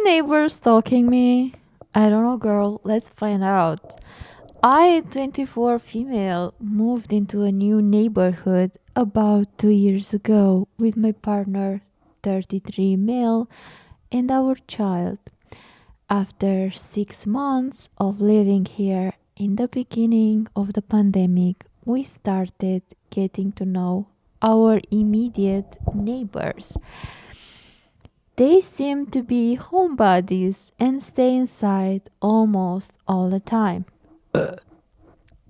neighbor stalking me? I don't know, girl. Let's find out. I, 24 female, moved into a new neighborhood about 2 years ago with my partner, 33 male, and our child. After 6 months of living here in the beginning of the pandemic, we started getting to know our immediate neighbors. They seem to be homebodies and stay inside almost all the time.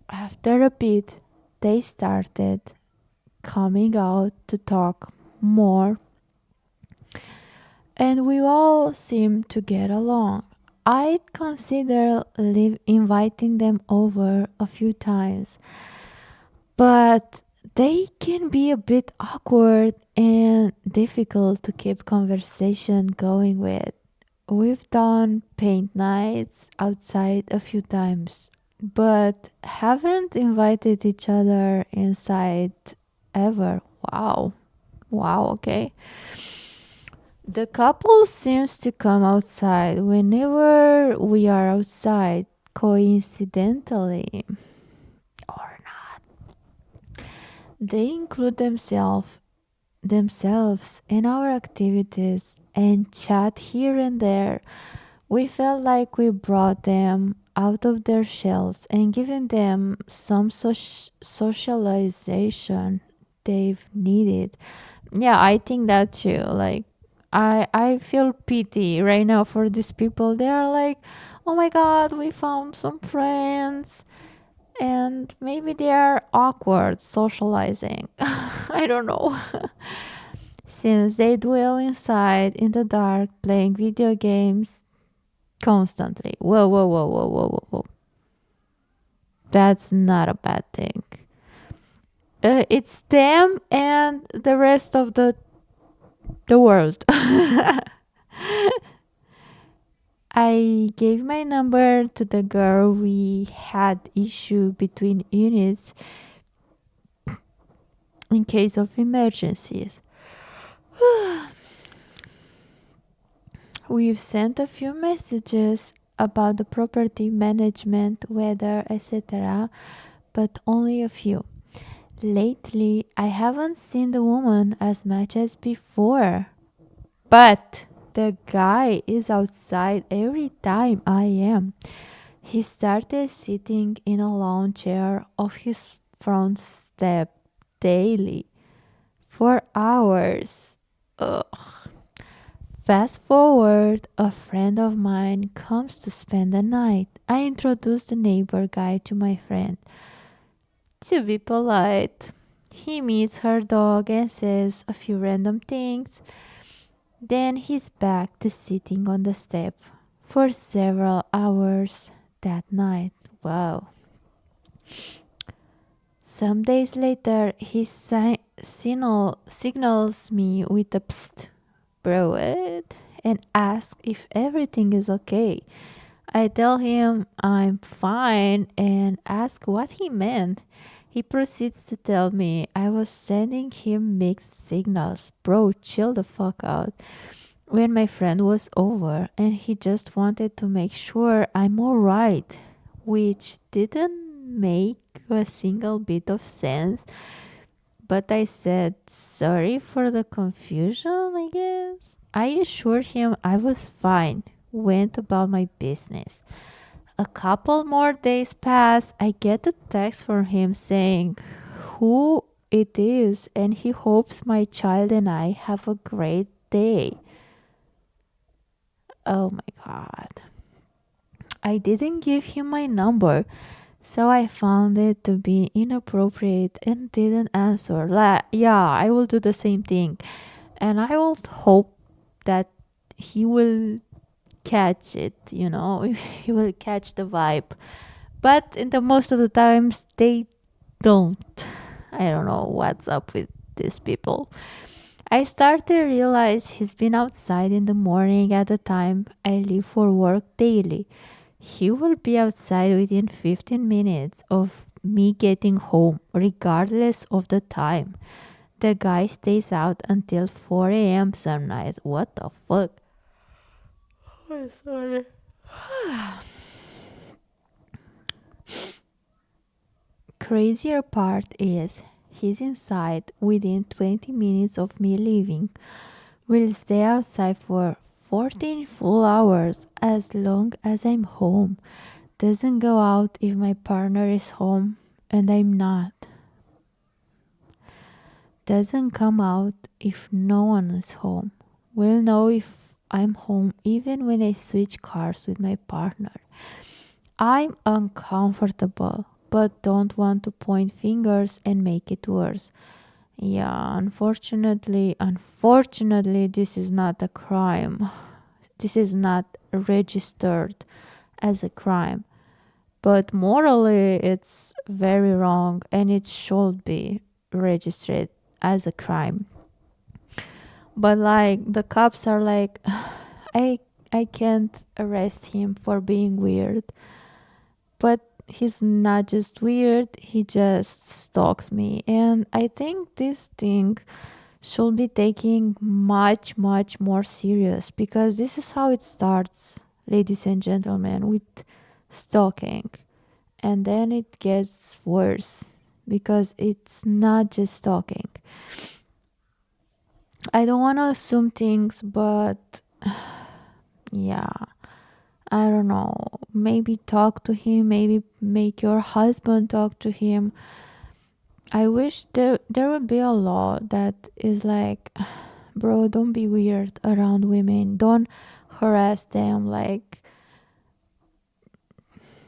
After a bit, they started coming out to talk more, and we all seemed to get along. I'd consider inviting them over a few times, but they can be a bit awkward and difficult to keep conversation going with. We've done paint nights outside a few times, but haven't invited each other inside ever. Wow. Wow, okay. The couple seems to come outside whenever we are outside, coincidentally or not. They include themselves in our activities and chat here and there. We felt like we brought them out of their shells and given them some socialization they've needed. Yeah, I think that too. Like I feel pity right now for these people. They are like, "Oh my god, we found some friends." And maybe they are awkward socializing. I don't know. Since they dwell inside in the dark playing video games constantly. Whoa, whoa, whoa, whoa, whoa, whoa, whoa. That's not a bad thing. It's them and the rest of the world. I gave my number to the girl we had issue between units in case of emergencies. We've sent a few messages about the property management, weather, etc., but only a few. Lately, I haven't seen the woman as much as before, but the guy is outside every time I am. He started sitting in a lawn chair of his front step daily for hours. Ugh. Fast forward, a friend of mine comes to spend the night. I introduce the neighbor guy to my friend. To be polite, he meets her dog and says a few random things. Then he's back to sitting on the step for several hours that night. Wow. Some days later, he signals me with a psst, bro, what? And asks if everything is okay. I tell him I'm fine and ask what he meant. He proceeds to tell me I was sending him mixed signals. Bro, chill the fuck out. When my friend was over and he just wanted to make sure I'm alright, which didn't make a single bit of sense. But I said, sorry for the confusion, I guess. I assured him I was fine, went about my business. A couple more days pass. I get a text from him saying who it is and he hopes my child and I have a great day. Oh my god. I didn't give him my number, so I found it to be inappropriate and didn't answer. Yeah, I will do the same thing. And I will hope that he will catch it, he will catch the vibe. But in the most of the times, they don't. I don't know what's up with these people. I start to realize he's been outside in the morning at the time I leave for work daily. He will be outside within 15 minutes of me getting home, regardless of the time. The guy stays out until 4 a.m. some nights. What the fuck? Sorry. Crazier part is he's inside within 20 minutes of me leaving. We'll stay outside for 14 full hours as long as I'm home. Doesn't go out if my partner is home and I'm not. Doesn't come out if no one is home. Will know if I'm home even when I switch cars with my partner. I'm uncomfortable but don't want to point fingers and make it worse. Yeah, unfortunately, this is not a crime. This is not registered as a crime. But morally, it's very wrong and it should be registered as a crime. But like the cops are like, I I can't arrest him for being weird. But he's not just weird, he just stalks me. And I think this thing should be taken much, much more serious because this is how it starts, ladies and gentlemen, with stalking. And then it gets worse because it's not just stalking. I don't want to assume things, but yeah, I don't know. Maybe talk to him, maybe make your husband talk to him. I wish there would be a law that is like, bro, don't be weird around women. Don't harass them. Like,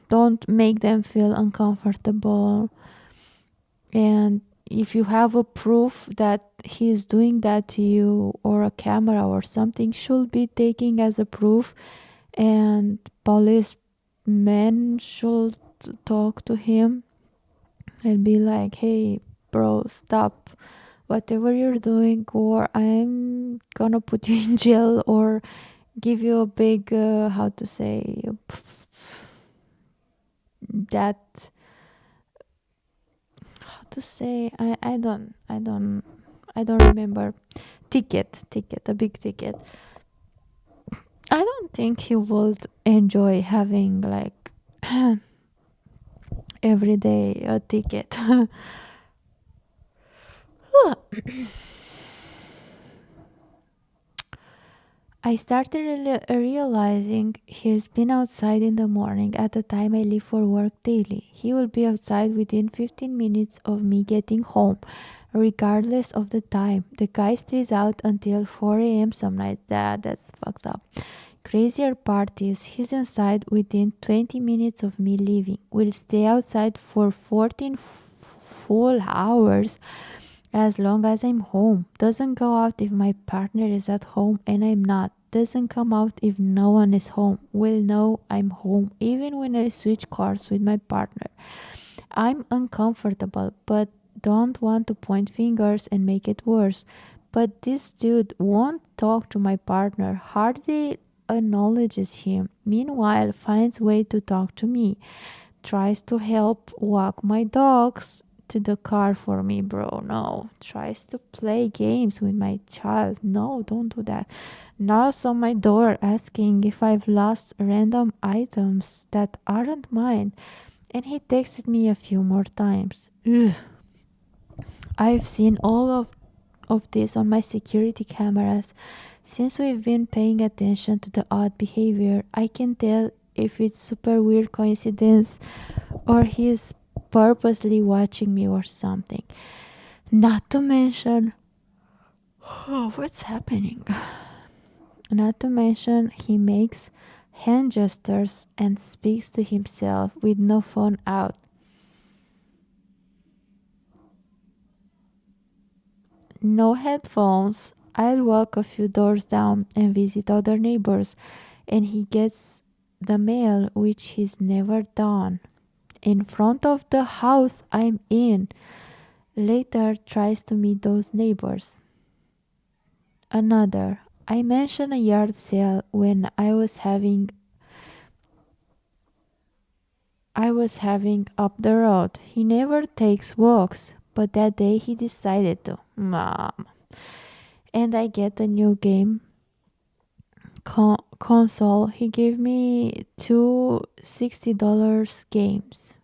don't make them feel uncomfortable. And if you have a proof that he's doing that to you or a camera or something should be taken as a proof and policemen should talk to him and be like, hey bro, stop whatever you're doing or I'm gonna put you in jail or give you a big how to say that how to say I don't remember. Ticket, a big ticket. I don't think he would enjoy having like every day a ticket. I started realizing he's been outside in the morning at the time I leave for work daily. He will be outside within 15 minutes of me getting home, regardless of the time. The guy stays out until 4 a.m. some nights. That's fucked up. Crazier part is he's inside within 20 minutes of me leaving. We'll stay outside for 14 full hours as long as I'm home. Doesn't go out if my partner is at home and I'm not. Doesn't come out if no one is home. Will know I'm home even when I switch cars with my partner. I'm uncomfortable but don't want to point fingers and make it worse. But this dude won't talk to my partner, hardly acknowledges him. Meanwhile, finds way to talk to me. Tries to help walk my dogs to the car for me, bro. No. Tries to play games with my child. No, don't do that. Knocks on my door asking if I've lost random items that aren't mine. And he texted me a few more times. Ugh. I've seen all of this on my security cameras. Since we've been paying attention to the odd behavior, I can tell if it's super weird coincidence or he's purposely watching me or something. Not to mention, oh, what's happening? Not to mention, he makes hand gestures and speaks to himself with no phone out. No headphones. I'll walk a few doors down and visit other neighbors, and he gets the mail, which he's never done. In front of the house I'm in. Later tries to meet those neighbors. Another. I mentioned a yard sale when I was having up the road. He never takes walks, but that day he decided to. Mom. And I get a new game console, he gave me two $60 games.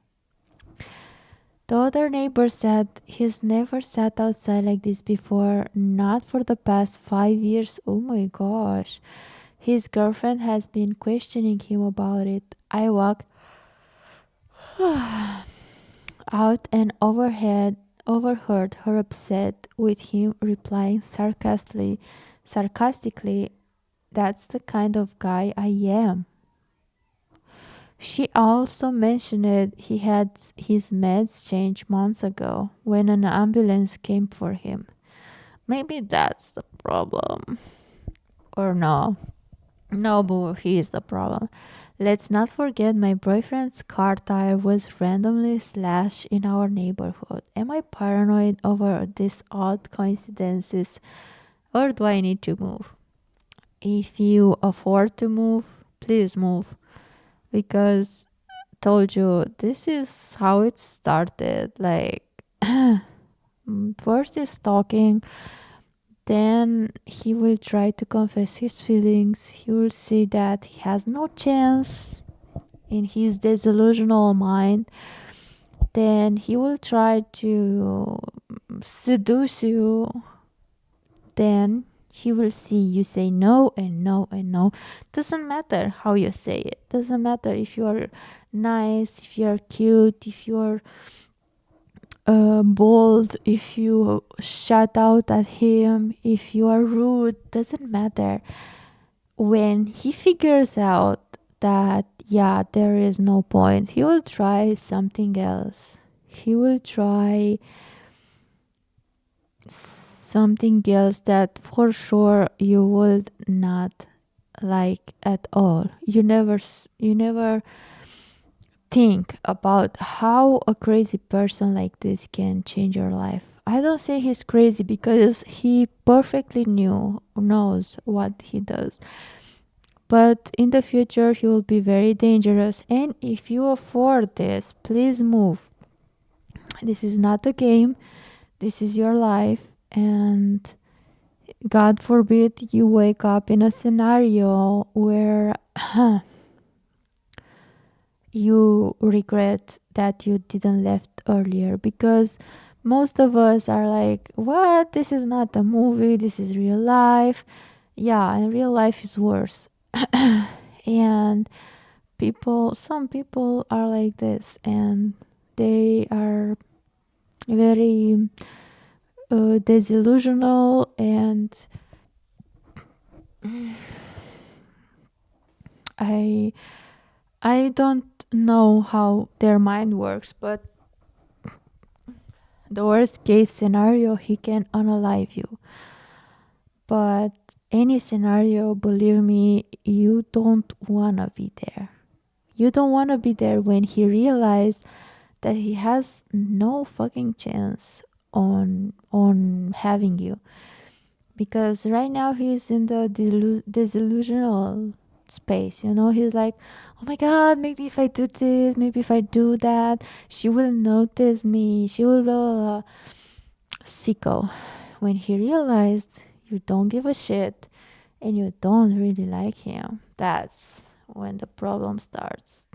The other neighbor said he's never sat outside like this before, not for the past 5 years. Oh my gosh. His girlfriend has been questioning him about it. I walked out and overheard her upset with him replying sarcastically, that's the kind of guy I am. She also mentioned he had his meds changed months ago when an ambulance came for him. Maybe that's the problem. Or no. No, boo, he is the problem. Let's not forget my boyfriend's car tire was randomly slashed in our neighborhood. Am I paranoid over these odd coincidences or do I need to move? If you afford to move, please move because told you this is how it started. Like first is talking, then he will try to confess his feelings. He will see that he has no chance in his disillusional mind. Then he will try to seduce you. Then he will see you say no and no and no. Doesn't matter how you say it. Doesn't matter if you are nice, if you are cute, if you are bold, if you shout out at him, if you are rude. Doesn't matter. When he figures out that, yeah, there is no point, he will try something else. He will try something else that for sure you would not like at all. You never think about how a crazy person like this can change your life. I don't say he's crazy because he perfectly knows what he does. But in the future he will be very dangerous, and if you afford this, please move. This is not a game. This is your life, and God forbid you wake up in a scenario where you regret that you didn't left earlier, because most of us are like, what, this is not a movie, this is real life. Yeah, and real life is worse. And some people are like this, and they are very disillusional, and i I don't know how their mind works, but the worst case scenario, he can unalive you. But any scenario, believe me, you don't want to be there. You don't want to be there when he realizes that he has no fucking chance on having you, because right now he's in the disillusional space. He's like, oh my god, maybe if I do this, maybe if I do that, she will notice me, she will sicko. When he realized you don't give a shit and you don't really like him, that's when the problem starts,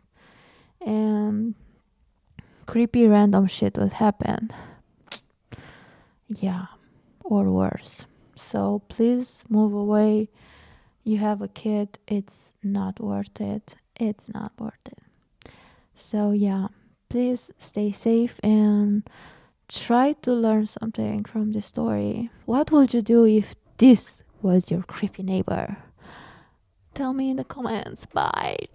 and creepy random shit will happen. Yeah, or worse. So please move away. You have a kid, it's not worth it. It's not worth it. So yeah, please stay safe and try to learn something from the story. What would you do if this was your creepy neighbor? Tell me in the comments. Bye.